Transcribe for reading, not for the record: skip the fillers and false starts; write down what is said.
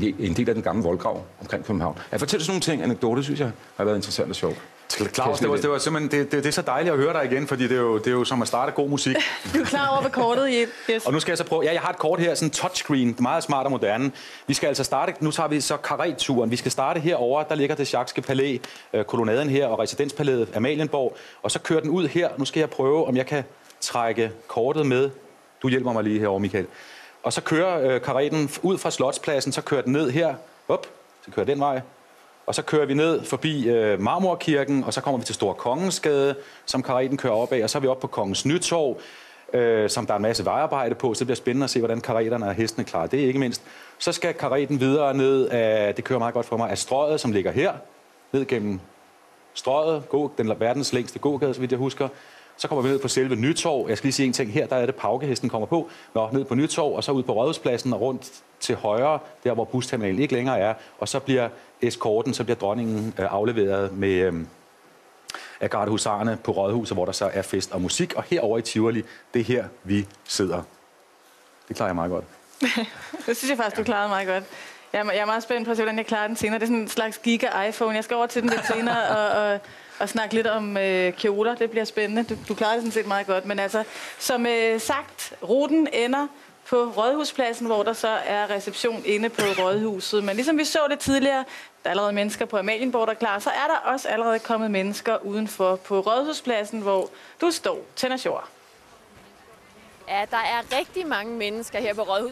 en del af den gamle voldgrav omkring København. Jeg fortæller sådan nogle ting, anekdoter, synes jeg har været interessant og sjovt. Claus, det var simpelthen, det er så dejligt at høre dig igen, fordi det er jo som at starte god musik. Du er klar over, hvad kortet i Og nu skal jeg så prøve, jeg har et kort her, sådan en touchscreen, meget smart og moderne. Vi skal altså starte, nu tager vi så karetturen. Vi skal starte herover, der ligger det Schackske Palæ, kolonaden her og residenspalæet Amalienborg. Og så kører den ud her. Nu skal jeg prøve, om jeg kan trække kortet med. Du hjælper mig lige herovre, Michael. Og så kører kareten ud fra Slotspladsen, så kører den ned her. Op, så kører den vej. Og så kører vi ned forbi Marmorkirken, og så kommer vi til Store Kongensgade, som kareten kører op af. Og så er vi oppe på Kongens Nytorv, som der er en masse vejarbejde på, så det bliver spændende at se, hvordan kareterne og hestene klarer det, ikke mindst. Så skal kareten videre ned af, det kører meget godt for mig, af Strøget, som ligger her, ned gennem Strøget, den verdens længste gågade, så vidt jeg husker. Så kommer vi ned på selve Nytorv. Jeg skal lige sige en ting her, der er det Paukehesten kommer på. Ned på Nytorv, og så ud på Rådhuspladsen og rundt til højre, der hvor busterminalen ikke længere er. Og så bliver eskorten, så bliver dronningen afleveret med af gardehusarerne på Rådhuset, hvor der så er fest og musik. Og herovre i Tivoli, det er her, vi sidder. Det klarer jeg meget godt. Det synes jeg faktisk, du klarede meget godt. Jeg er meget spændt på at se, hvordan jeg klarer den senere. Det er sådan en slags giga-iPhone. Jeg skal over til den lidt senere og snakke lidt om kjoler. Det bliver spændende. Du klarer det sådan set meget godt. Men altså, som sagt, ruten ender på Rådhuspladsen, hvor der så er reception inde på Rådhuset. Men ligesom vi så det tidligere, der er allerede mennesker på Amalienborg, der er klar, så er der også allerede kommet mennesker udenfor på Rådhuspladsen, hvor du står. Tænder Shore. Ja, der er rigtig mange mennesker her på Rådhuspladsen.